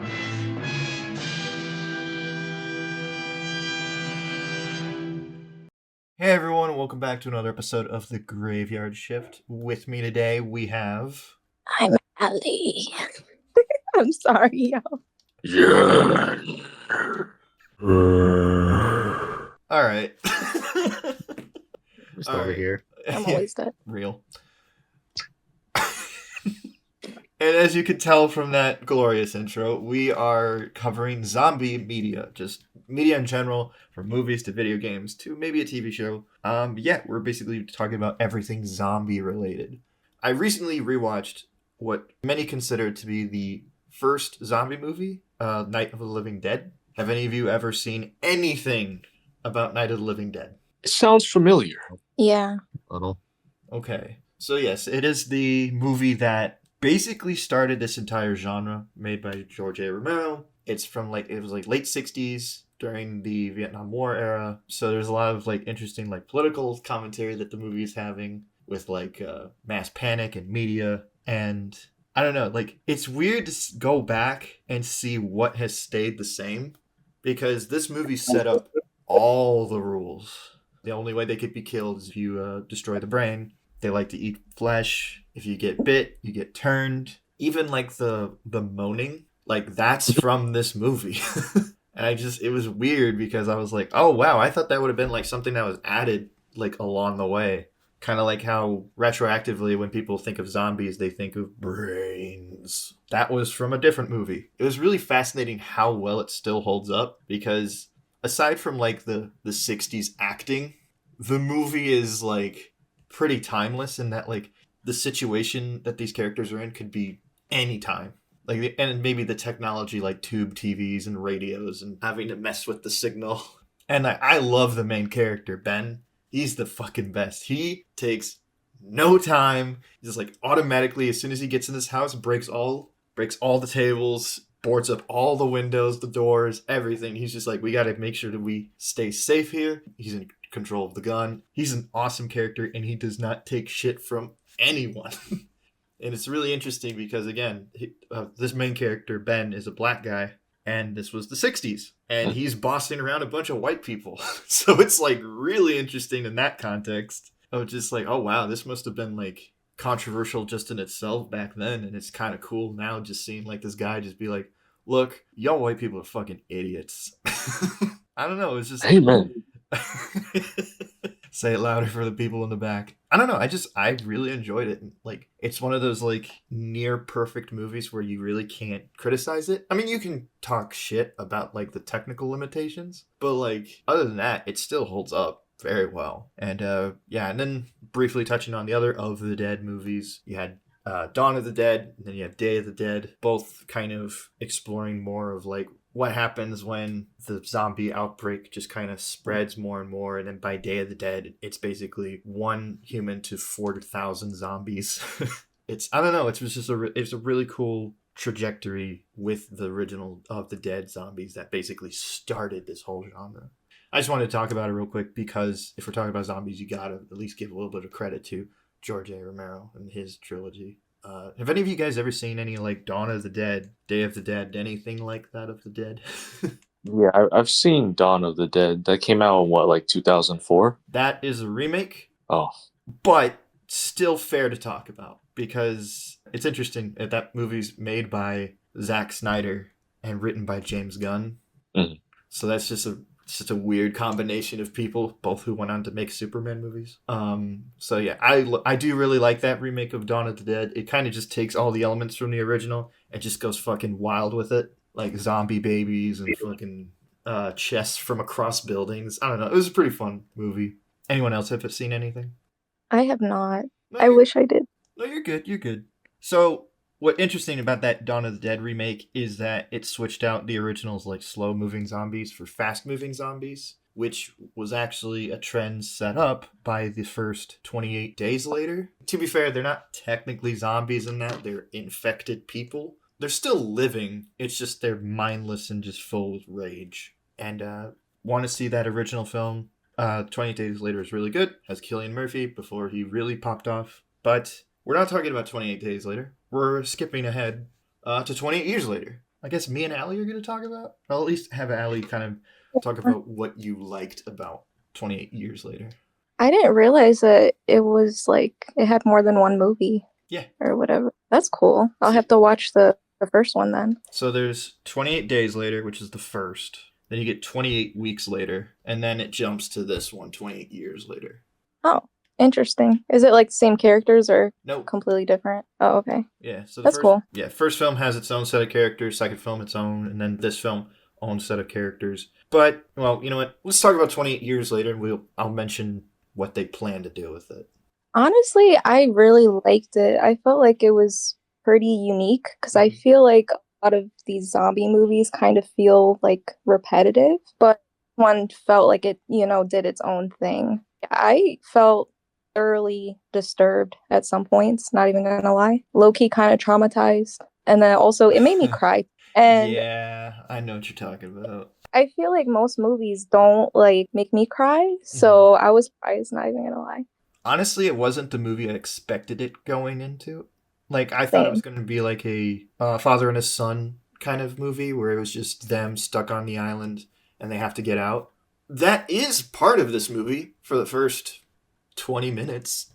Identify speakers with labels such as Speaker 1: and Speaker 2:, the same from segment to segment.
Speaker 1: Hey everyone, welcome back to another episode of The Graveyard Shift. With me today we have...
Speaker 2: I'm Ally. I'm sorry, y'all.
Speaker 3: Yeah.
Speaker 1: Alright.
Speaker 3: Just over here.
Speaker 2: I'm always dead.
Speaker 1: Real. And as you could tell from that glorious intro, we are covering zombie media. Just media in general, from movies to video games to maybe a TV show. We're basically talking about everything zombie related. I recently rewatched what many consider to be the first zombie movie, Night of the Living Dead. Have any of you ever seen anything about Night of the Living Dead?
Speaker 3: It sounds familiar.
Speaker 2: Yeah.
Speaker 1: Okay. So yes, it is the movie that basically started this entire genre, made by George A. Romero. It's from late 60s during the Vietnam War era. So there's a lot of interesting political commentary that the movie is having with mass panic and media. And I don't know, it's weird to go back and see what has stayed the same, because this movie set up all the rules. The only way they could be killed is if you destroy the brain. They like to eat flesh. If you get bit, you get turned. Even the moaning, that's from this movie. And it was weird because I was like, oh wow, I thought that would have been something that was added along the way. Kind of like how retroactively when people think of zombies, they think of brains. That was from a different movie. It was really fascinating how well it still holds up, because aside from the 60s acting, the movie is pretty timeless in that the situation that these characters are in could be any time. And maybe the technology tube TVs and radios and having to mess with the signal. And I love the main character, Ben. He's the fucking best. He takes no time. He's just automatically, as soon as he gets in this house, breaks all the tables, boards up all the windows, the doors, everything. He's just we got to make sure that we stay safe here. He's in control of the gun. He's an awesome character, and he does not take shit from anyone. And it's really interesting because, again, this main character, Ben, is a black guy, and this was the 60s, and he's bossing around a bunch of white people. So it's really interesting in that context of just oh wow, this must have been controversial just in itself back then, and it's kind of cool now just seeing this guy just be look, y'all white people are fucking idiots. I don't know, it's just
Speaker 3: Amen.
Speaker 1: Say it louder for the people in the back. I don't know, I really enjoyed it. It's one of those near perfect movies where you really can't criticize it. I mean, you can talk shit about the technical limitations, but other than that, it still holds up very well. And and then briefly touching on the other of the Dead movies, you had Dawn of the Dead, and then you have Day of the Dead, both kind of exploring more of what happens when the zombie outbreak just kind of spreads more and more. And then by Day of the Dead, it's basically 1 human to 4,000 zombies. I don't know, it's a really cool trajectory with the original of the Dead zombies that basically started this whole genre. I just wanted to talk about it real quick because if we're talking about zombies, you gotta at least give a little bit of credit to George A. Romero and his trilogy. Have any of you guys ever seen any Dawn of the Dead, Day of the Dead, anything like that of the Dead?
Speaker 3: Yeah, I've seen Dawn of the Dead. That came out in 2004?
Speaker 1: That is a remake.
Speaker 3: Oh.
Speaker 1: But still fair to talk about because it's interesting that that movie's made by Zack Snyder and written by James Gunn.
Speaker 3: Mm-hmm.
Speaker 1: So that's just a weird combination of people, both who went on to make Superman movies. So yeah, I do really like that remake of Dawn of the Dead. It kind of just takes all the elements from the original and just goes fucking wild with it, zombie babies and fucking chests from across buildings. I don't know. It was a pretty fun movie. Anyone else have seen anything?
Speaker 2: I have not.
Speaker 1: No,
Speaker 2: I wish I did.
Speaker 1: No, you're good. You're good. So what's interesting about that Dawn of the Dead remake is that it switched out the original's slow-moving zombies for fast-moving zombies, which was actually a trend set up by the first 28 Days Later. To be fair, they're not technically zombies in that. They're infected people. They're still living. It's just they're mindless and just full of rage. And want to see that original film? 28 Days Later is really good. Has Cillian Murphy before he really popped off. But we're not talking about 28 Days Later. We're skipping ahead to 28 Years Later. I guess me and Allie are going to talk about. I'll at least have Allie kind of talk about what you liked about 28 Years Later.
Speaker 2: I didn't realize that it was like it had more than one movie
Speaker 1: Yeah.
Speaker 2: or whatever. That's cool. I'll have to watch the first one then.
Speaker 1: So there's 28 Days Later, which is the first. Then you get 28 Weeks Later, and then it jumps to this one, 28 Years Later.
Speaker 2: Oh, interesting. Is it like the same characters or
Speaker 1: Nope.
Speaker 2: completely different? Oh, okay.
Speaker 1: Yeah, so
Speaker 2: That's cool.
Speaker 1: Yeah, first film has its own set of characters, second film its own, and then this film own set of characters. But well, you know what? Let's talk about 28 Years Later, and I'll mention what they plan to do with it.
Speaker 2: Honestly, I really liked it. I felt like it was pretty unique because I
Speaker 1: Mhm.
Speaker 2: feel like a lot of these zombie movies kind of feel like repetitive, but one felt like it, did its own thing. I felt thoroughly disturbed at some points, not even gonna lie. Low-key kind of traumatized. And then also it made me cry. And
Speaker 1: Yeah, I know what you're talking about.
Speaker 2: I feel like most movies don't like make me cry, so I was surprised, not even gonna lie.
Speaker 1: Honestly, it wasn't the movie I expected it going into. Like, I thought it was going to be like a father and his son kind of movie where it was just them stuck on the island and they have to get out. That is part of this movie for the first 20 minutes.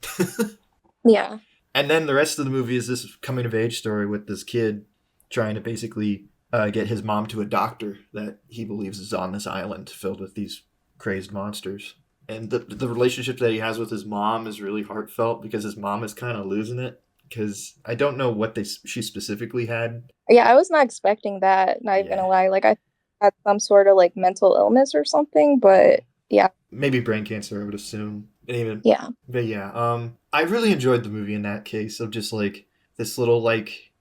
Speaker 2: Yeah.
Speaker 1: And then the rest of the movie is this coming of age story with this kid trying to basically get his mom to a doctor that he believes is on this island filled with these crazed monsters. And the relationship that he has with his mom is really heartfelt because his mom is kind of losing it. Because I don't know what she specifically had.
Speaker 2: Yeah, I was not expecting that, not even gonna lie. Like, I had some sort of like mental illness or something, but yeah.
Speaker 1: Maybe brain cancer, I would assume.
Speaker 2: Yeah.
Speaker 1: But yeah, I really enjoyed the movie in that case of just like this little like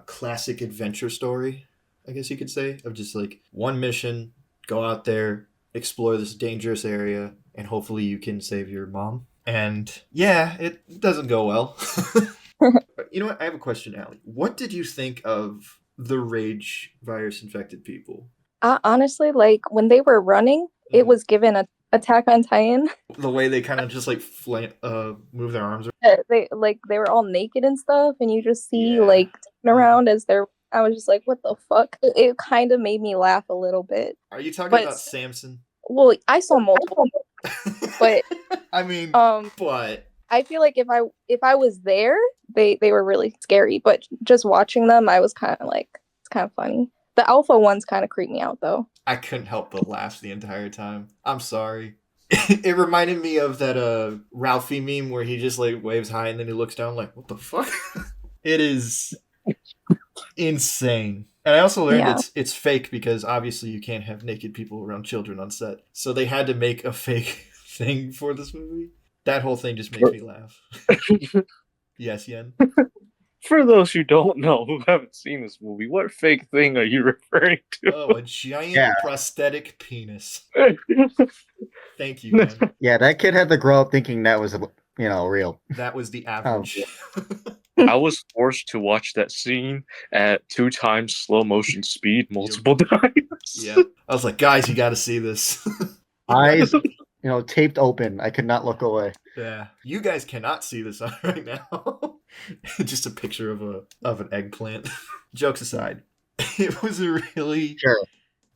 Speaker 1: classic adventure story, I guess you could say, of just like one mission, go out there, explore this dangerous area, and hopefully you can save your mom. And yeah, it doesn't go well. You know what? I have a question, Allie. What did you think of the rage virus infected people?
Speaker 2: Honestly, like when they were running, it was given a Attack on Titan.
Speaker 1: The way they kind of just like move their arms.
Speaker 2: They were all naked and stuff, and you just see like around as they're. I was just like, what the fuck? It kind of made me laugh a little bit.
Speaker 1: Are you talking about Samson?
Speaker 2: Well, I saw multiple, but
Speaker 1: I mean, but
Speaker 2: I feel like if I was there, they were really scary. But just watching them, I was kind of like, it's kind of funny. The alpha ones kind of creep me out, though.
Speaker 1: I couldn't help but laugh the entire time. I'm sorry. It reminded me of that Ralphie meme where he just like waves high and then he looks down like, what the fuck? It is insane. And I also learned it's fake because obviously you can't have naked people around children on set. So they had to make a fake thing for this movie. That whole thing just makes me laugh. Yes, Yen?
Speaker 3: For those who don't know, who haven't seen this movie, what fake thing are you referring to?
Speaker 1: Oh, a giant prosthetic penis. Thank you, Yen.
Speaker 4: Yeah, that kid had to grow up thinking that was, real.
Speaker 1: That was the average.
Speaker 3: I was forced to watch that scene at 2 times slow motion speed multiple times.
Speaker 1: Yeah. I was like, guys, you got to see this.
Speaker 4: Eyes, taped open. I could not look away.
Speaker 1: Yeah. You guys cannot see this right now. Just a picture of an eggplant. Jokes aside, it was a really...
Speaker 4: Sure.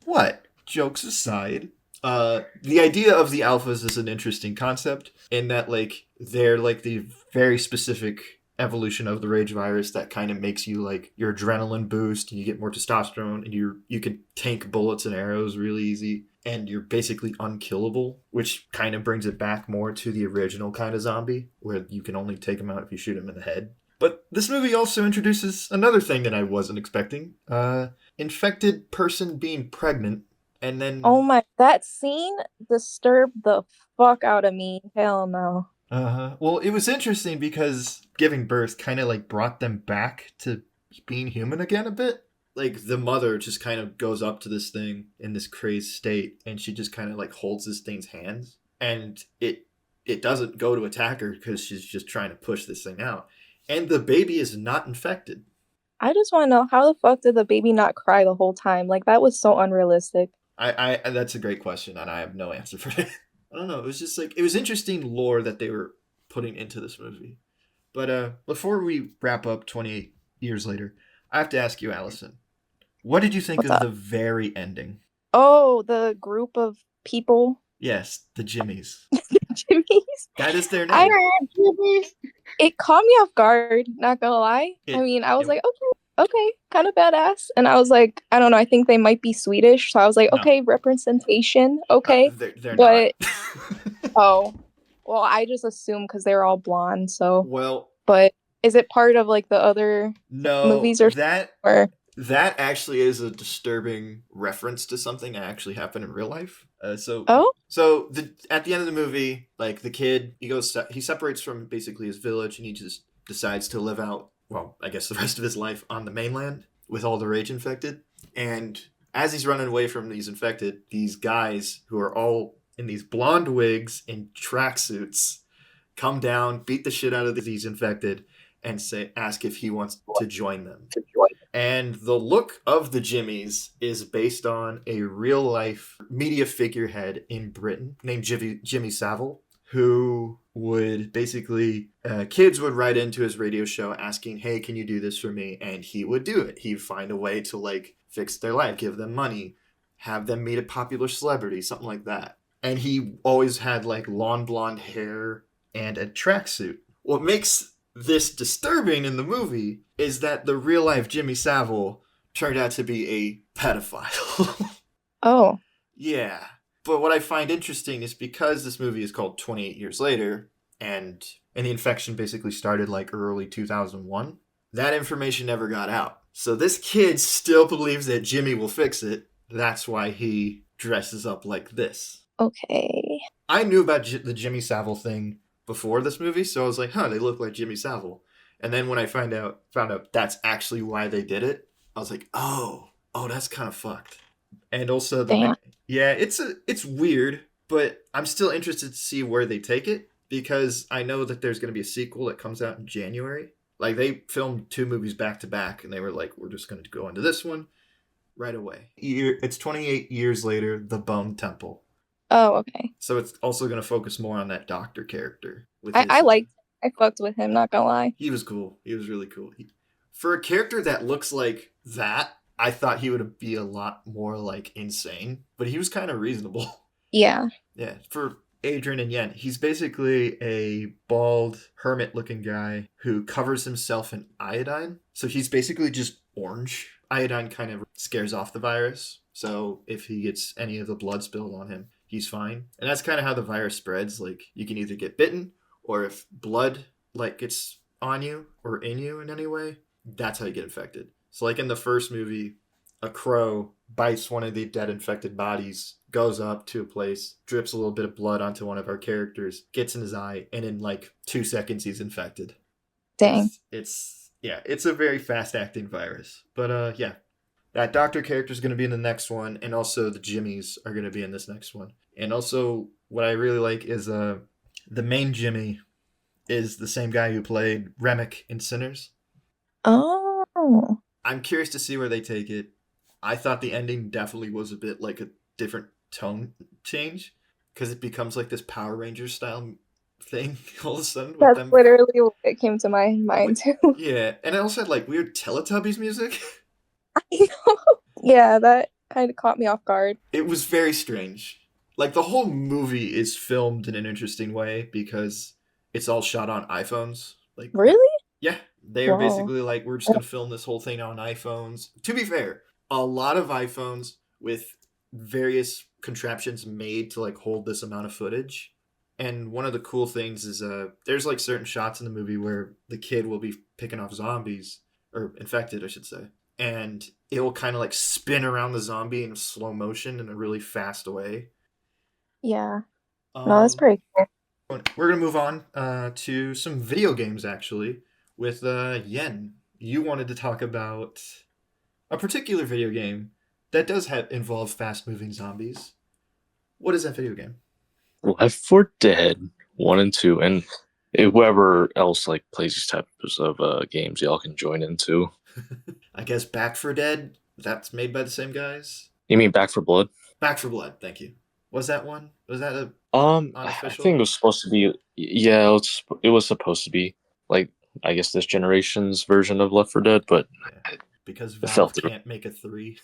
Speaker 1: What? Jokes aside, the idea of the alphas is an interesting concept in that, like, they're like the very specific evolution of the rage virus that kind of makes you like your adrenaline boost and you get more testosterone and you can tank bullets and arrows really easy and you're basically unkillable, which kind of brings it back more to the original kind of zombie where you can only take them out if you shoot them in the head. But this movie also introduces another thing that I wasn't expecting. Infected person being pregnant and then...
Speaker 2: Oh my, that scene disturbed the fuck out of me. Hell no.
Speaker 1: Well, it was interesting because giving birth kind of like brought them back to being human again a bit. Like the mother just kind of goes up to this thing in this crazed state and she just kind of like holds this thing's hands and it doesn't go to attack her because she's just trying to push this thing out. And the baby is not infected.
Speaker 2: I just want to know, how the fuck did the baby not cry the whole time? Like, that was so unrealistic.
Speaker 1: I that's a great question and I have no answer for it. I don't know. It was just like, it was interesting lore that they were putting into this movie. But before we wrap up 28 years later, I have to ask you, Allyson, What did you think
Speaker 2: What's
Speaker 1: of
Speaker 2: up?
Speaker 1: the very ending?
Speaker 2: Oh, the group of people.
Speaker 1: Yes, the Jimmies.
Speaker 2: Jimmy's.
Speaker 1: That is their
Speaker 2: I
Speaker 1: name.
Speaker 2: it caught me off guard, not gonna lie. I mean, I was like, okay, kind of badass. And I was like, I don't know, I think they might be Swedish. So I was like,
Speaker 1: No.
Speaker 2: okay, representation, okay.
Speaker 1: They're
Speaker 2: But
Speaker 1: not.
Speaker 2: oh, well, I just assumed because they're all blonde, so
Speaker 1: Well,
Speaker 2: but is it part of like the other
Speaker 1: no,
Speaker 2: movies or
Speaker 1: that actually is a disturbing reference to something that actually happened in real life.
Speaker 2: Oh?
Speaker 1: At the end of the movie, like the kid, he separates from basically his village and he just decides to live out, well, I guess the rest of his life on the mainland with all the rage infected. And as he's running away from these infected, these guys who are all in these blonde wigs and tracksuits come down, beat the shit out of these infected, and ask if he wants to join them. And the look of the Jimmies is based on a real life media figurehead in Britain named Jimmy Savile, who would basically, kids would write into his radio show asking, hey, can you do this for me? And he would do it. He'd find a way to like fix their life, give them money, have them meet a popular celebrity, something like that. And he always had like long blonde hair and a tracksuit. What makes this disturbing in the movie is that the real life Jimmy Savile turned out to be a pedophile.
Speaker 2: Oh.
Speaker 1: Yeah. But what I find interesting is because this movie is called 28 Years Later, and the infection basically started like early 2001, that information never got out. So this kid still believes that Jimmy will fix it. That's why he dresses up like this.
Speaker 2: Okay.
Speaker 1: I knew about the Jimmy Savile thing before this movie, so I was like, they look like Jimmy Savile. And then when I found out that's actually why they did it, I was like, oh, that's kind of fucked. And also it's weird, but I'm still interested to see where they take it because I know that there's going to be a sequel that comes out in January. Like they filmed 2 movies back to back and they were like, we're just going to go into this one right away. It's 28 years later, The Bone Temple.
Speaker 2: Oh, okay.
Speaker 1: So it's also going to focus more on that doctor character.
Speaker 2: I fucked with him, not gonna lie.
Speaker 1: He was cool. He was really cool. For a character that looks like that, I thought he would be a lot more like insane, but he was kind of reasonable.
Speaker 2: Yeah.
Speaker 1: Yeah. For Adrian and Yen, he's basically a bald hermit-looking guy who covers himself in iodine. So he's basically just orange. Iodine kind of scares off the virus. So if he gets any of the blood spilled on him, he's fine. And that's kind of how the virus spreads. Like you can either get bitten or if blood like gets on you or in you in any way, that's how you get infected. So like in the first movie, a crow bites one of the dead infected bodies, goes up to a place, drips a little bit of blood onto one of our characters, gets in his eye, and in like 2 seconds he's infected.
Speaker 2: Dang.
Speaker 1: It's a very fast acting virus. But that doctor character is going to be in the next one, and also the Jimmies are going to be in this next one. And also, what I really like is the main Jimmy is the same guy who played Remick in Sinners.
Speaker 2: Oh.
Speaker 1: I'm curious to see where they take it. I thought the ending definitely was a bit like a different tone change because it becomes like this Power Rangers style thing all of a sudden.
Speaker 2: That's literally what it came to my mind too.
Speaker 1: Yeah, and it also had like weird Teletubbies music.
Speaker 2: I know. Yeah, that kind of caught me off guard.
Speaker 1: It was very strange. Like the whole movie is filmed in an interesting way because it's all shot on iPhones. Like
Speaker 2: really?
Speaker 1: Yeah, they are basically like, we're just gonna film this whole thing on iPhones. To be fair, a lot of iPhones with various contraptions made to like hold this amount of footage. And one of the cool things is there's like certain shots in the movie where the kid will be picking off zombies, or infected, I should say. And it will kind of like spin around the zombie in slow motion in a really fast way.
Speaker 2: Yeah. No, that's pretty cool.
Speaker 1: We're going to move on to some video games, actually, with Yen. You wanted to talk about a particular video game that does involve fast-moving zombies. What is that video game?
Speaker 3: Left 4 Dead 1 and 2, and whoever else like plays these types of games, y'all can join into.
Speaker 1: I guess Back 4 Dead. That's made by the same guys.
Speaker 3: You mean Back 4 Blood?
Speaker 1: Back 4 Blood. Thank you. Was that one? Was that a
Speaker 3: unofficial? I think it was supposed to be. Yeah, it was supposed to be like I guess this generation's version of Left 4 Dead, but
Speaker 1: because
Speaker 3: It fell
Speaker 1: Valve
Speaker 3: through.
Speaker 1: can't make a 3.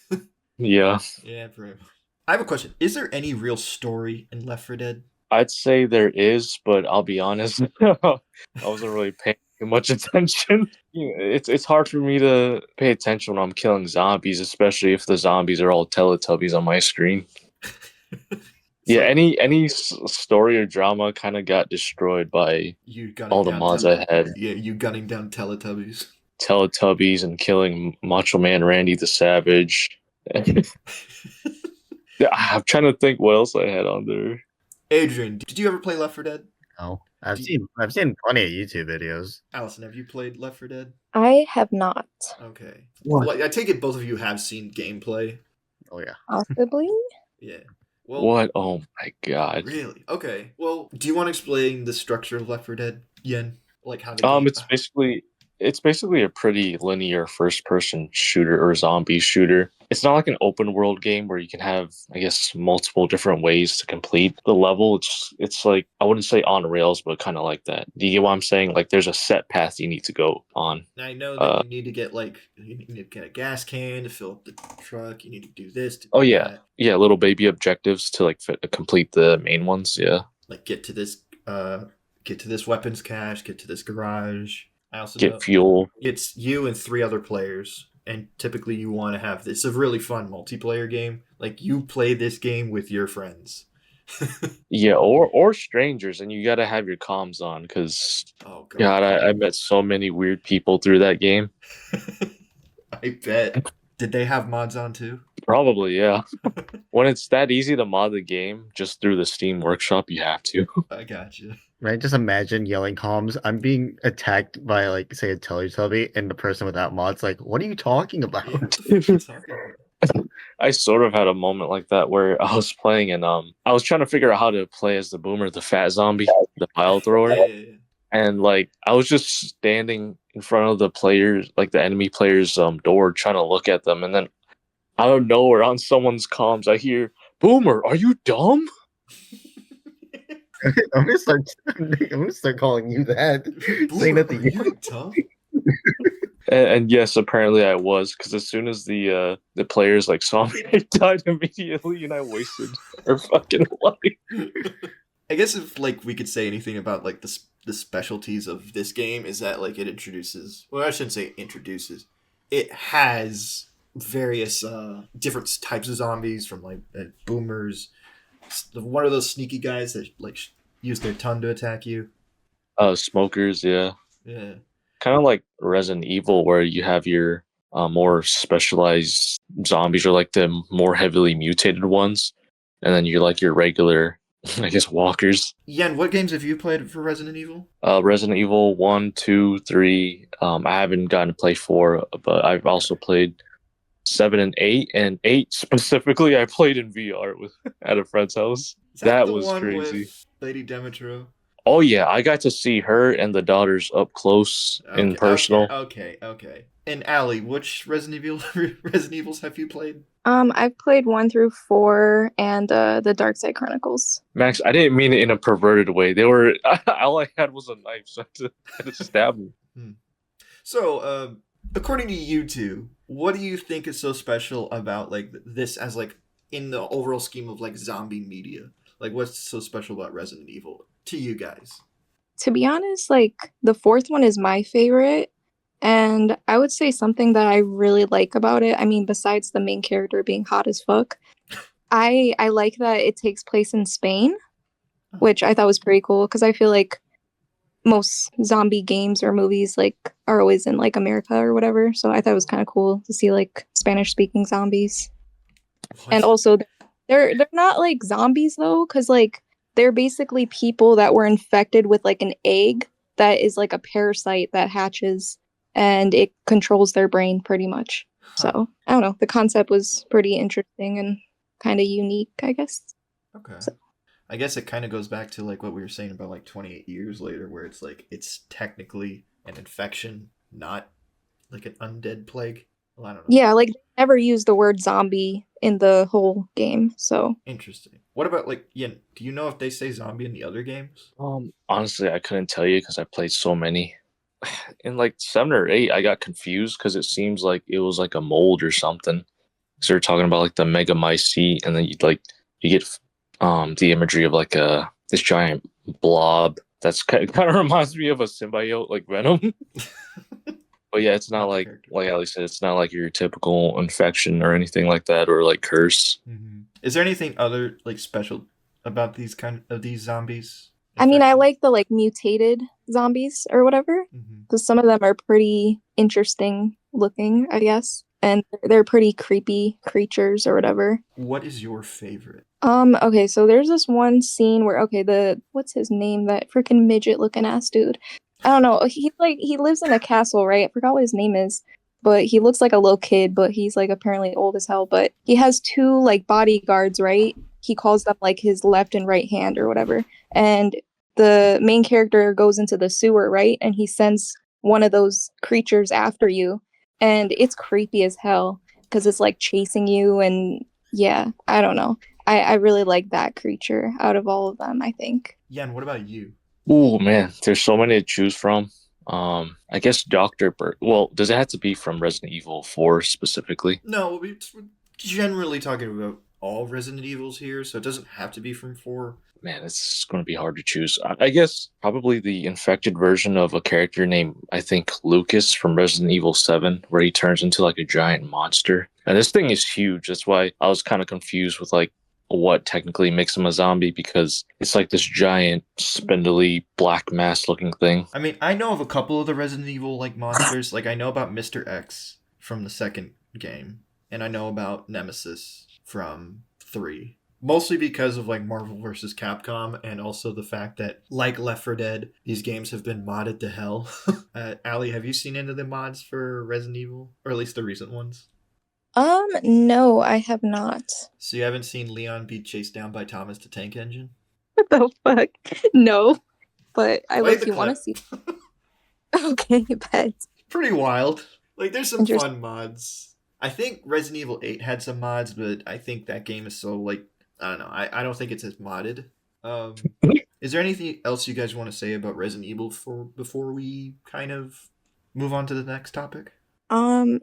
Speaker 3: Yeah.
Speaker 1: Yeah, pretty much. I have a question. Is there any real story in Left 4 Dead?
Speaker 3: I'd say there is, but I'll be honest, I wasn't really paying too much attention. It's hard for me to pay attention when I'm killing zombies, especially if the zombies are all Teletubbies on my screen. Yeah,
Speaker 1: So
Speaker 3: any story or drama kind of got destroyed by
Speaker 1: you gunning
Speaker 3: all the
Speaker 1: down
Speaker 3: mods I had.
Speaker 1: Yeah, you gunning down Teletubbies.
Speaker 3: Teletubbies and killing Macho Man Randy the Savage. I'm trying to think what else I had on there.
Speaker 1: Adrian, did you ever play Left 4 Dead?
Speaker 4: No, I've
Speaker 1: Do
Speaker 4: seen plenty of YouTube videos.
Speaker 1: Allyson, have you played Left 4 Dead?
Speaker 2: I have not.
Speaker 1: Okay.
Speaker 4: What?
Speaker 1: Well, I take it both of you have seen gameplay.
Speaker 4: Oh yeah.
Speaker 2: Possibly.
Speaker 1: Yeah. Well,
Speaker 3: What? Oh my god.
Speaker 1: really? Okay. Well, do you want to explain the structure of Left 4 Dead, Yen? Like how the game...
Speaker 3: It's basically a pretty linear first person shooter or zombie shooter. It's not like an open world game where you can have, I guess, multiple different ways to complete the level. It's like, I wouldn't say on rails, but kind of like that. Do you get what I'm saying? Like there's a set path you need to go on.
Speaker 1: I know that you need to get you need to get a gas can to fill up the truck. You need to do this. To do that.
Speaker 3: Yeah, little baby objectives to like complete the main ones. Yeah,
Speaker 1: like get to this weapons cache, get to this garage. I also
Speaker 3: get
Speaker 1: know
Speaker 3: fuel.
Speaker 1: it's you and 3 other players, and typically you want to have this. It's a really fun multiplayer game. Like you play this game with your friends.
Speaker 3: Yeah, or strangers, and you got to have your comms on because
Speaker 1: Oh god,
Speaker 3: God, I met so many weird people through that game.
Speaker 1: I bet. Did they have mods on too?
Speaker 3: Probably, yeah. When it's that easy to mod the game just through the Steam Workshop, you have to.
Speaker 1: I gotcha.
Speaker 4: Right, just imagine yelling comms. I'm being attacked by like say a Teletubby, and the person without mods like, "What are you talking about?"
Speaker 1: Yeah, what the fuck are you talking about?
Speaker 3: I sort of had a moment like that where I was playing and I was trying to figure out how to play as the boomer, the fat zombie, the pile thrower.
Speaker 1: Yeah.
Speaker 3: And like I was just standing in front of the players, like the enemy players' door, trying to look at them, and then out of nowhere on someone's comms, I hear, "Boomer, are you dumb?"
Speaker 4: I'm gonna start calling you that. Saying that to
Speaker 1: Boomer, are you dumb?
Speaker 3: And yes, apparently I was, because as soon as the players like saw me, I died immediately, and I wasted their fucking life.
Speaker 1: I guess if like we could say anything about like the specialties of this game is that like it introduces, well, I shouldn't say introduces, it has various different types of zombies from like boomers. One of those sneaky guys that like use their tongue to attack you.
Speaker 3: Smokers, yeah.
Speaker 1: Yeah.
Speaker 3: Kind of like Resident Evil, where you have your more specialized zombies, or like the more heavily mutated ones, and then you're like your regular, I guess, walkers.
Speaker 1: Yen, what games have you played for Resident Evil?
Speaker 3: Resident Evil 1, 2, 3. I haven't gotten to play 4, but I've also played 7 and 8. And 8 specifically, I played in VR at a friend's house.
Speaker 1: Is
Speaker 3: That
Speaker 1: the
Speaker 3: was
Speaker 1: one
Speaker 3: crazy.
Speaker 1: With Lady Demetro?
Speaker 3: Oh yeah, I got to see her and the daughters up close in personal.
Speaker 1: Okay. And Allie, which Resident Evils have you played?
Speaker 2: I've played 1 through 4 and the Dark Side Chronicles.
Speaker 3: Max, I didn't mean it in a perverted way. They were all I had was a knife, so I had to stab them.
Speaker 1: So, according to you two, what do you think is so special about like this as like in the overall scheme of like zombie media? Like, what's so special about Resident Evil to you guys?
Speaker 2: To be honest, like the 4th one is my favorite, and I would say something that I really like about it. I mean, besides the main character being hot as fuck, I like that it takes place in Spain, which I thought was pretty cool because I feel like most zombie games or movies like are always in like America or whatever. So I thought it was kind of cool to see like Spanish speaking zombies.
Speaker 1: What?
Speaker 2: And also they're not like zombies though, because like they're basically people that were infected with like an egg that is like a parasite that hatches and it controls their brain pretty much. So I don't know. The concept was pretty interesting and kind of unique, I guess.
Speaker 1: Okay.
Speaker 2: So.
Speaker 1: I guess it kind of goes back to like what we were saying about like 28 years later, where it's like it's technically an infection, not like an undead plague. Well, I don't know.
Speaker 2: Yeah, like they never used the word zombie in the whole game. So
Speaker 1: Interesting. What about like Yen? Do you know if they say zombie in the other games?
Speaker 3: Honestly, I couldn't tell you because I played so many. in like 7 or 8, I got confused because it seems like it was like a mold or something. So they're talking about like the Megamycete, and then you get the imagery of like this giant blob that's kind of reminds me of a symbiote like Venom. But yeah, it's not like Ali said, it's not like your typical infection or anything like that, or like curse.
Speaker 1: Mm-hmm. Is there anything other like special about these zombies?
Speaker 2: I mean, I like the like mutated zombies or whatever, because some of them are pretty interesting looking, I guess, and they're pretty creepy creatures or whatever.
Speaker 1: What is your favorite?
Speaker 2: Okay, so there's this one scene where what's his name? That freaking midget looking ass dude. I don't know. He lives in a castle, right? I forgot what his name is. But he looks like a little kid, but he's like apparently old as hell. But he has 2 like bodyguards, right? He calls them like his left and right hand or whatever. And the main character goes into the sewer, right? And he sends one of those creatures after you. And it's creepy as hell because it's like chasing you. And yeah, I don't know. I really like that creature out of all of them, I think.
Speaker 1: Yeah, and what about you?
Speaker 3: Oh man, there's so many to choose from. I guess Dr. Burt. Well, does it have to be from Resident Evil 4 specifically?
Speaker 1: No, we're generally talking about all Resident Evils here, so it doesn't have to be from 4.
Speaker 3: Man, it's going to be hard to choose. I guess probably the infected version of a character named, I think, Lucas from Resident Evil 7, where he turns into like a giant monster. And this thing is huge. That's why I was kind of confused with like what technically makes him a zombie, because it's like this giant, spindly, black mass looking thing.
Speaker 1: I mean, I know of a couple of the Resident Evil like monsters. Like I know about Mr. X from the second game, and I know about Nemesis from 3. Mostly because of like Marvel vs. Capcom, and also the fact that, like Left 4 Dead, these games have been modded to hell. Allie, have you seen any of the mods for Resident Evil? Or at least the recent ones?
Speaker 2: No, I have not.
Speaker 1: So you haven't seen Leon be chased down by Thomas the Tank Engine?
Speaker 2: What the fuck? No. But I
Speaker 1: Play
Speaker 2: like
Speaker 1: the
Speaker 2: you want to
Speaker 1: clip.
Speaker 2: see. Okay, bet.
Speaker 1: Pretty wild. Like there's some
Speaker 2: Interesting.
Speaker 1: fun mods. I think Resident Evil 8 had some mods, but I think that game is so like, I don't know. I don't think it's as modded. Is there anything else you guys want to say about Resident Evil before we kind of move on to the next topic?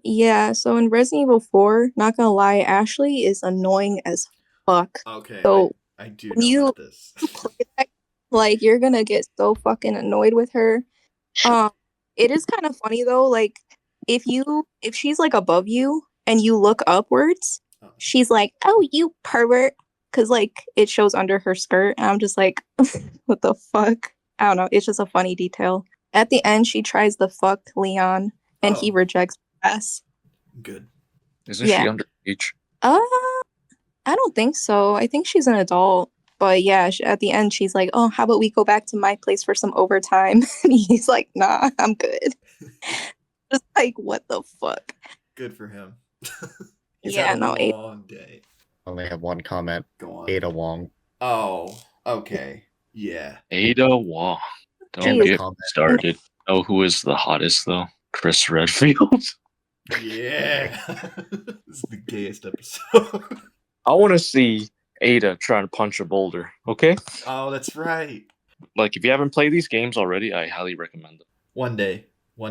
Speaker 2: Yeah, so in Resident Evil 4, not gonna lie, Ashley is annoying as fuck.
Speaker 1: Okay,
Speaker 2: So
Speaker 1: I do
Speaker 2: when
Speaker 1: know
Speaker 2: you
Speaker 1: about this.
Speaker 2: play that, like you're gonna get so fucking annoyed with her. It is kind of funny though, like if she's like above you and you look upwards, she's like, "Oh, you pervert," because like it shows under her skirt, and I'm just like, what the fuck? I don't know. It's just a funny detail. At the end, she tries to fuck Leon, and he rejects her ass.
Speaker 1: Good.
Speaker 3: Isn't she underage?
Speaker 2: I don't think so. I think she's an adult. But yeah, at the end, she's like, "Oh, how about we go back to my place for some overtime?" And he's like, "Nah, I'm good." Just like, what the fuck?
Speaker 1: Good for him.
Speaker 2: He's had a
Speaker 1: long day.
Speaker 4: I only have one comment.
Speaker 1: Go on.
Speaker 4: Ada Wong.
Speaker 1: Oh, okay. Yeah.
Speaker 3: Ada Wong. Don't get started. Oh, who is the hottest though? Chris Redfield.
Speaker 1: Yeah. This is the gayest episode.
Speaker 3: I want to see Ada trying to punch a boulder. Okay.
Speaker 1: Oh, that's right.
Speaker 3: Like, if you haven't played these games already, I highly recommend them.
Speaker 1: One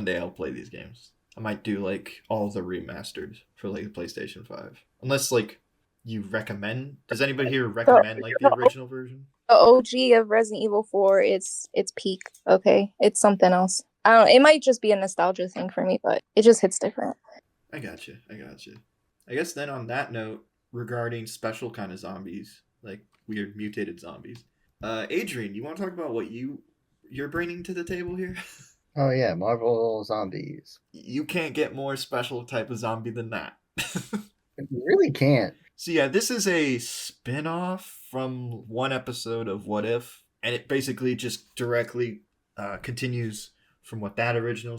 Speaker 1: day I'll play these games. I might do like all the remastered for like the PlayStation 5. Unless like you recommend. Does anybody here recommend like the original version?
Speaker 2: The OG of Resident Evil 4, it's peak. Okay, it's something else. I don't know. It might just be a nostalgia thing for me, but it just hits different.
Speaker 1: I got you. I guess then on that note, regarding special kind of zombies, like weird mutated zombies, Adrian, you want to talk about what you're bringing to the table here?
Speaker 4: Oh yeah, Marvel zombies.
Speaker 1: You can't get more special type of zombie than that.
Speaker 4: You really can't.
Speaker 1: So yeah, this is a spin-off from one episode of What If, and it basically just directly continues from what that original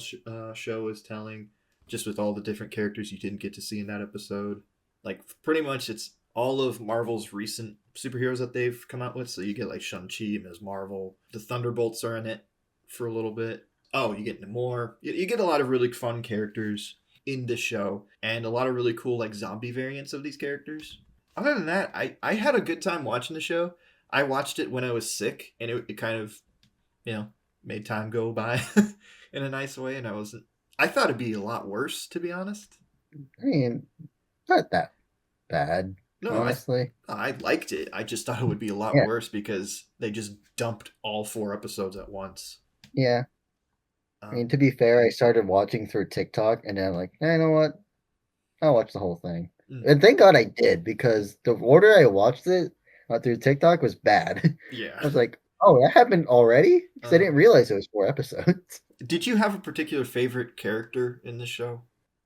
Speaker 1: show is telling, just with all the different characters you didn't get to see in that episode. Like, pretty much it's all of Marvel's recent superheroes that they've come out with. So you get like Shang-Chi, Ms. Marvel, the Thunderbolts are in it for a little bit. Oh, you get Namor. You get a lot of really fun characters in the show, and a lot of really cool like zombie variants of these characters. Other than that, I had a good time watching the show. I watched it when I was sick, and it kind of, made time go by. in a nice way, and I thought it'd be a lot worse, to be honest.
Speaker 4: I mean, not that bad,
Speaker 1: No,
Speaker 4: honestly.
Speaker 1: I liked it. I just thought it would be a lot
Speaker 4: Yeah.
Speaker 1: worse because they just dumped all 4 episodes at once.
Speaker 4: Yeah. I mean, to be fair, I started watching through TikTok, and then I'm like, you know what? I'll watch the whole thing. And thank God I did, because the order I watched it through TikTok was bad.
Speaker 1: Yeah.
Speaker 4: I was like, oh, that happened already? Because I didn't realize it was 4 episodes.
Speaker 1: Did you have a particular favorite character in this show?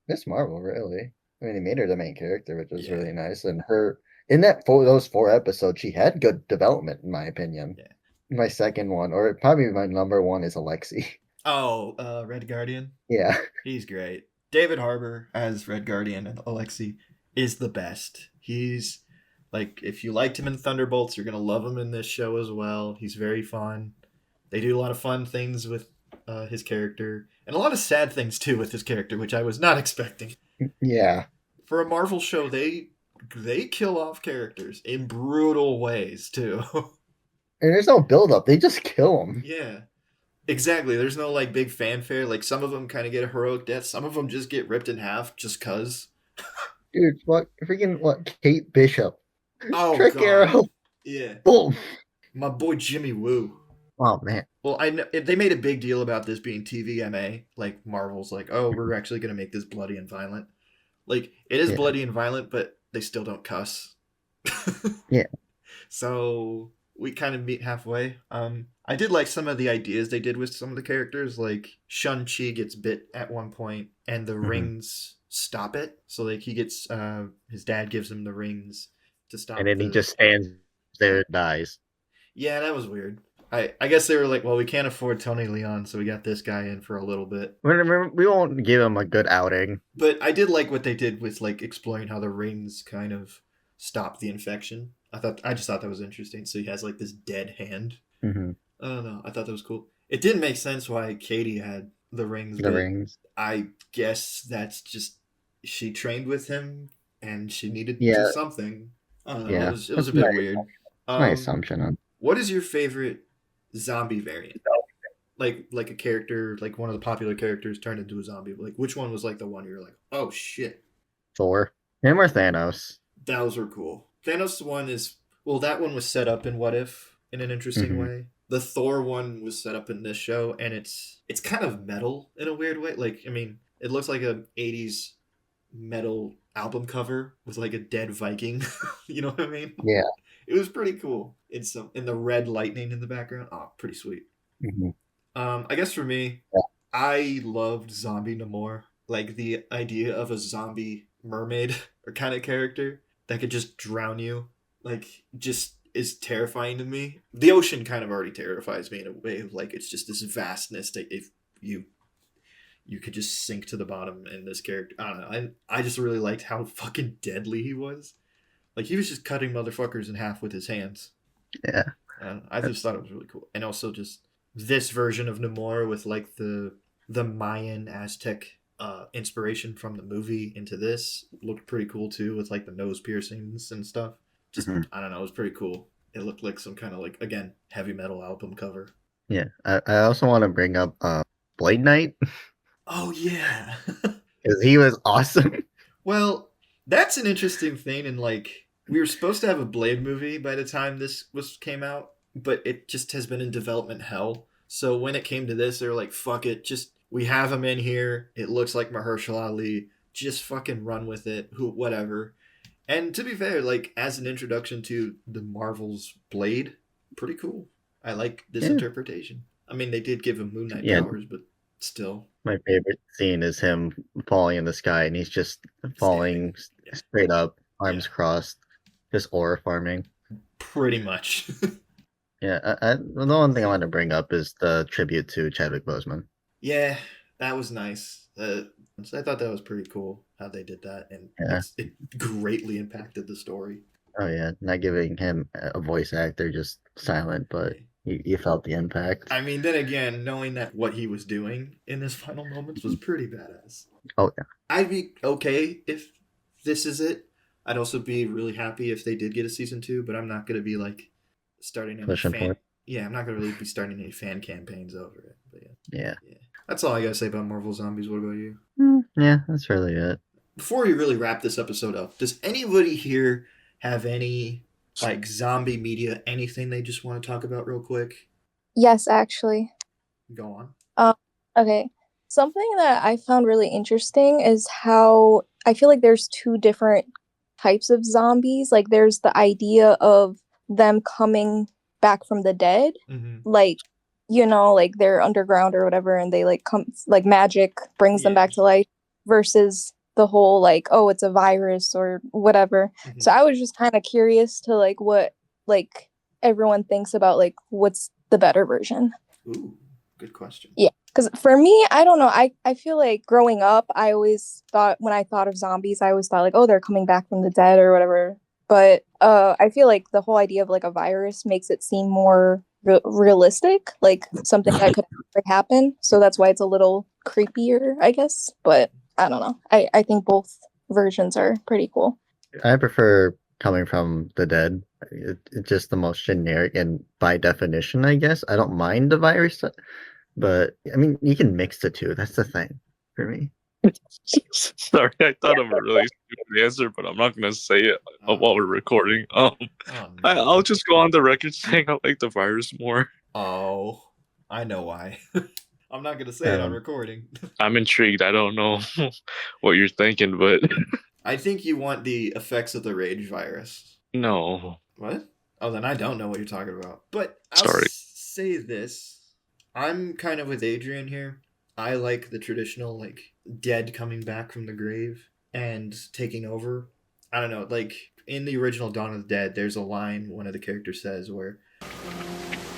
Speaker 4: Miss Marvel, really. I mean, they made her the main character, which was really nice. And her, in those 4 episodes, she had good development, in my opinion.
Speaker 1: Yeah.
Speaker 4: My second one, or probably my number one, is Alexi.
Speaker 1: Oh, Red Guardian?
Speaker 4: Yeah.
Speaker 1: He's great. David Harbour as Red Guardian and Alexi is the best. He's, like, if you liked him in Thunderbolts, you're going to love him in this show as well. He's very fun. They do a lot of fun things with his character, and a lot of sad things, too, with his character, which I was not expecting.
Speaker 4: Yeah.
Speaker 1: For a Marvel show, they kill off characters in brutal ways, too.
Speaker 4: And there's no build-up. They just kill them.
Speaker 1: Yeah. Exactly. There's no, like, big fanfare. Like, some of them kind of get a heroic death. Some of them just get ripped in half just cuz.
Speaker 4: Dude, what? Kate Bishop.
Speaker 1: Oh,
Speaker 4: Trick
Speaker 1: God.
Speaker 4: Arrow.
Speaker 1: Yeah.
Speaker 4: Boom.
Speaker 1: My boy Jimmy Woo.
Speaker 4: Oh, man.
Speaker 1: Well, I know they made a big deal about this being TVMA. Like, Marvel's like, oh, we're actually going to make this bloody and violent. Like, it is bloody and violent, but they still don't cuss.
Speaker 4: Yeah.
Speaker 1: So we kind of meet halfway. I did like some of the ideas they did with some of the characters. Like, Shun-Chi gets bit at one point, and the rings stop it. So, like, he gets, his dad gives him the rings to stop it.
Speaker 4: And then he just stands there and dies.
Speaker 1: Yeah, that was weird. I guess they were like, well, we can't afford Tony Leon, so we got this guy in for a little bit.
Speaker 4: We won't give him a good outing.
Speaker 1: But I did like what they did with, like, exploring how the rings kind of stop the infection. I just thought that was interesting. So he has, like, this dead hand.
Speaker 4: Mm-hmm.
Speaker 1: I don't know. I thought that was cool. It didn't make sense why Katie had the rings.
Speaker 4: The rings.
Speaker 1: I guess that's just, she trained with him and she needed something. I don't know.
Speaker 4: Yeah.
Speaker 1: It was a bit weird.
Speaker 4: My assumption.
Speaker 1: What is your favorite zombie variant? Like a character, like one of the popular characters turned into a zombie. Like, which one was like the one you're like, oh shit?
Speaker 4: Thor. Him or Thanos?
Speaker 1: Those were cool. Thanos one is, well, that one was set up in What If in an interesting way. The Thor one was set up in this show, and it's kind of metal in a weird way. Like, I mean, it looks like a 80s metal album cover with like a dead Viking. You know what I mean?
Speaker 4: Yeah.
Speaker 1: It was pretty cool. It's in the red lightning in the background. Oh, pretty sweet.
Speaker 4: Mm-hmm.
Speaker 1: I guess for me, I loved Zombie Namor. Like, the idea of a zombie mermaid or kind of character that could just drown you, like, just is terrifying to me. The ocean kind of already terrifies me in a way of, like, it's just this vastness that if you could just sink to the bottom in this character. I don't know. I just really liked how fucking deadly he was. Like, he was just cutting motherfuckers in half with his hands.
Speaker 4: Yeah.
Speaker 1: I just thought it was really cool. And also just this version of Namor with, like, the Mayan Aztec inspiration from the movie into this looked pretty cool too, with like the nose piercings and stuff. Just I don't know, it was pretty cool. It looked like some kind of, like, again, heavy metal album cover.
Speaker 4: Yeah. I also want to bring up Blade Knight.
Speaker 1: Oh yeah.
Speaker 4: Because he was awesome.
Speaker 1: Well, that's an interesting thing, and like, we were supposed to have a Blade movie by the time this came out, but it just has been in development hell. So when it came to this, they were like, fuck it, just, we have him in here. It looks like Mahershala Ali. Just fucking run with it. Whatever. And to be fair, like, as an introduction to the Marvel's Blade, pretty cool. I like this interpretation. I mean, they did give him Moon Knight powers, but still.
Speaker 4: My favorite scene is him falling in the sky, and he's just falling straight up, arms crossed, just aura farming.
Speaker 1: Pretty much.
Speaker 4: Yeah, the one thing I want to bring up is the tribute to Chadwick Boseman.
Speaker 1: Yeah, that was nice. So I thought that was pretty cool how they did that, and it greatly impacted the story.
Speaker 4: Oh yeah, not giving him a voice actor, just silent, but you felt the impact.
Speaker 1: I mean, then again, knowing that what he was doing in his final moments was pretty badass.
Speaker 4: Oh yeah.
Speaker 1: I'd be okay if this is it. I'd also be really happy if they did get a season 2, but I'm not going to be like starting any
Speaker 4: Pushing for it.
Speaker 1: Yeah, I'm not going to really be starting any fan campaigns over it. But
Speaker 4: yeah.
Speaker 1: That's all I gotta say about Marvel Zombies. What about you?
Speaker 4: Yeah, that's really it.
Speaker 1: Before we really wrap this episode up, does anybody here have any like zombie media, anything they just want to talk about real quick?
Speaker 2: Yes, actually.
Speaker 1: Go on.
Speaker 2: Okay. Something that I found really interesting is how I feel like there's two different types of zombies. Like there's the idea of them coming back from the dead, like like they're underground or whatever, and they like come like magic brings them back to life, versus the whole like, oh, it's a virus or whatever. So I was just kind of curious to like what like everyone thinks about like what's the better version.
Speaker 1: Ooh, good question.
Speaker 2: Yeah, because for me, I don't know. I feel like growing up, I always thought when I thought of zombies, I always thought like, oh, they're coming back from the dead or whatever. But I feel like the whole idea of like a virus makes it seem more realistic, like something that could happen. So that's why it's a little creepier, I guess. But I don't know. I think both versions are pretty cool.
Speaker 4: I prefer coming from the dead. It's just the most generic, and by definition, I guess. I don't mind the virus, but I mean, you can mix the two. That's the thing for me.
Speaker 3: Sorry, I thought of a really stupid answer, but I'm not going to say it while we're recording.
Speaker 1: No.
Speaker 3: I'll just go on the record saying I like the virus more.
Speaker 1: Oh, I know why. I'm not going to say it on recording.
Speaker 3: I'm intrigued. I don't know what you're thinking, but...
Speaker 1: I think you want the effects of the rage virus.
Speaker 3: No.
Speaker 1: What? Oh, then I don't know what you're talking about. But I'll
Speaker 3: Sorry.
Speaker 1: say this. I'm kind of with Adrian here. I like the traditional, like, dead coming back from the grave and taking over. I don't know, like, in the original Dawn of the Dead, there's a line one of the characters says where...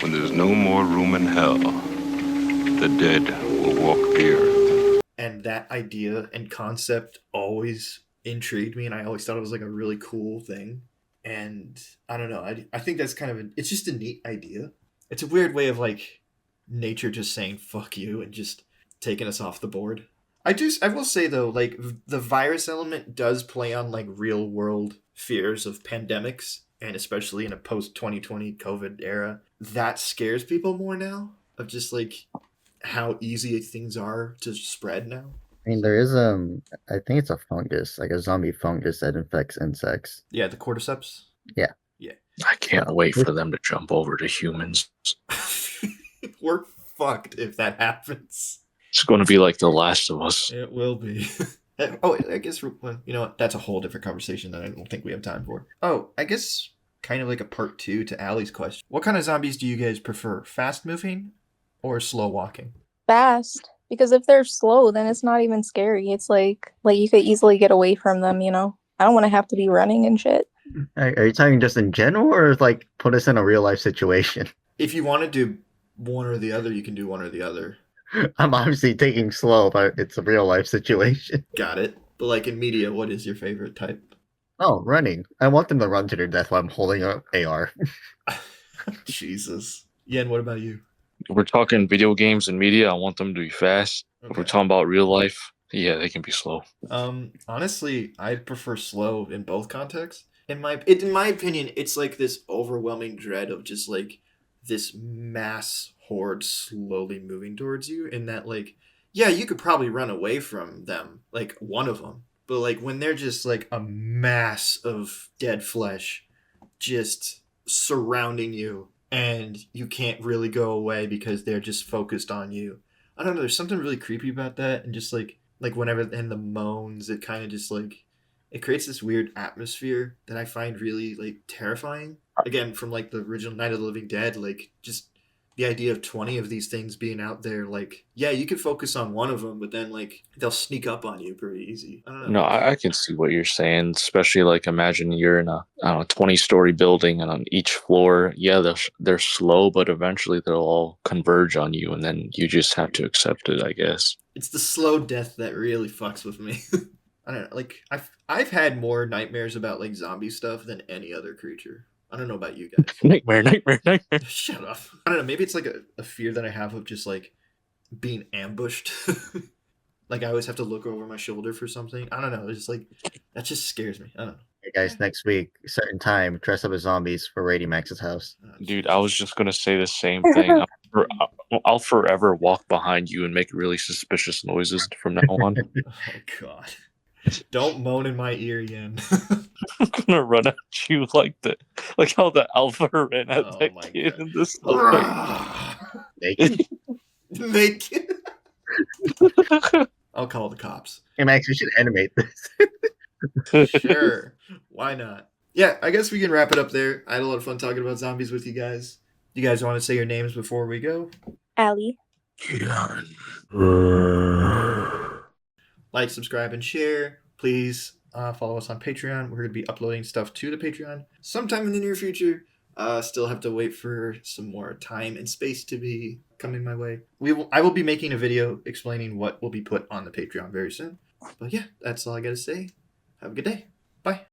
Speaker 5: When there's no more room in hell, the dead will walk the earth.
Speaker 1: And that idea and concept always intrigued me, and I always thought it was, like, a really cool thing. And, I don't know, I think that's kind of... it's just a neat idea. It's a weird way of, like, nature just saying, fuck you, and just... taking us off the board. I will say though, like the virus element does play on like real world fears of pandemics, and especially in a post 2020 COVID era, that scares people more now of just like how easy things are to spread now.
Speaker 4: I mean, there is I think it's a fungus, like a zombie fungus that infects insects.
Speaker 1: Yeah, the cordyceps.
Speaker 4: Yeah.
Speaker 3: I can't wait for them to jump over to humans.
Speaker 1: We're fucked if that happens.
Speaker 3: It's going to be like The Last of Us.
Speaker 1: It will be. Oh, I guess, you know what? That's a whole different conversation that I don't think we have time for. Oh, I guess kind of like a part 2 to Ally's question. What kind of zombies do you guys prefer? Fast moving or slow walking?
Speaker 2: Fast. Because if they're slow, then it's not even scary. It's like you could easily get away from them, you know? I don't want to have to be running and shit.
Speaker 4: Are you talking just in general, or like put us in a real life situation?
Speaker 1: If you want to do one or the other, you can do one or the other.
Speaker 4: I'm obviously taking slow, but it's a real life situation.
Speaker 1: Got it. But like in media, what is your favorite type?
Speaker 4: Oh, running. I want them to run to their death while I'm holding an AR.
Speaker 1: Jesus. Yen, what about you?
Speaker 3: If we're talking video games and media, I want them to be fast. Okay. If we're talking about real life, yeah, they can be slow.
Speaker 1: Honestly, I prefer slow in both contexts. In my opinion, it's like this overwhelming dread of just like this mass horde slowly moving towards you, and that like, yeah, you could probably run away from them, like one of them, but like when they're just like a mass of dead flesh just surrounding you and you can't really go away because they're just focused on you. I don't know, there's something really creepy about that, and just like whenever and the moans, it kind of just like it creates this weird atmosphere that I find really like terrifying. Again, from like the original Night of the Living Dead, like just the idea of 20 of these things being out there, like, yeah, you could focus on one of them, but then like they'll sneak up on you pretty easy. I don't know.
Speaker 3: No, I can see what you're saying, especially like imagine you're in a 20-story building, and on each floor, yeah, they're slow, but eventually they'll all converge on you, and then you just have to accept it, I guess.
Speaker 1: It's the slow death that really fucks with me. I don't know, like I've had more nightmares about like zombie stuff than any other creature. I don't know about you guys.
Speaker 3: Nightmare.
Speaker 1: Shut up. I don't know, maybe it's like a fear that I have of just like being ambushed. Like I always have to look over my shoulder for something. I don't know, it's just like that just scares me. I don't know.
Speaker 4: Hey guys, next week, certain time, dress up as zombies for Rady Max's house.
Speaker 3: Dude, I was just gonna say the same thing. I'll forever walk behind you and make really suspicious noises from now on.
Speaker 1: Oh God! Don't moan in my ear again.
Speaker 3: I'm gonna run at you like how the alpha ran at
Speaker 1: Oh
Speaker 3: that
Speaker 1: my
Speaker 3: kid
Speaker 1: God.
Speaker 3: in the subway.
Speaker 4: Naked?
Speaker 1: Naked. I'll call the cops.
Speaker 4: Hey Max, we should animate this.
Speaker 1: Sure. Why not? Yeah, I guess we can wrap it up there. I had a lot of fun talking about zombies with you guys. You guys want to say your names before we go?
Speaker 2: Allie.
Speaker 1: Like, subscribe, and share. Please follow us on Patreon. We're going to be uploading stuff to the Patreon sometime in the near future. Still have to wait for some more time and space to be coming my way. I will be making a video explaining what will be put on the Patreon very soon. But yeah, that's all I got to say. Have a good day. Bye.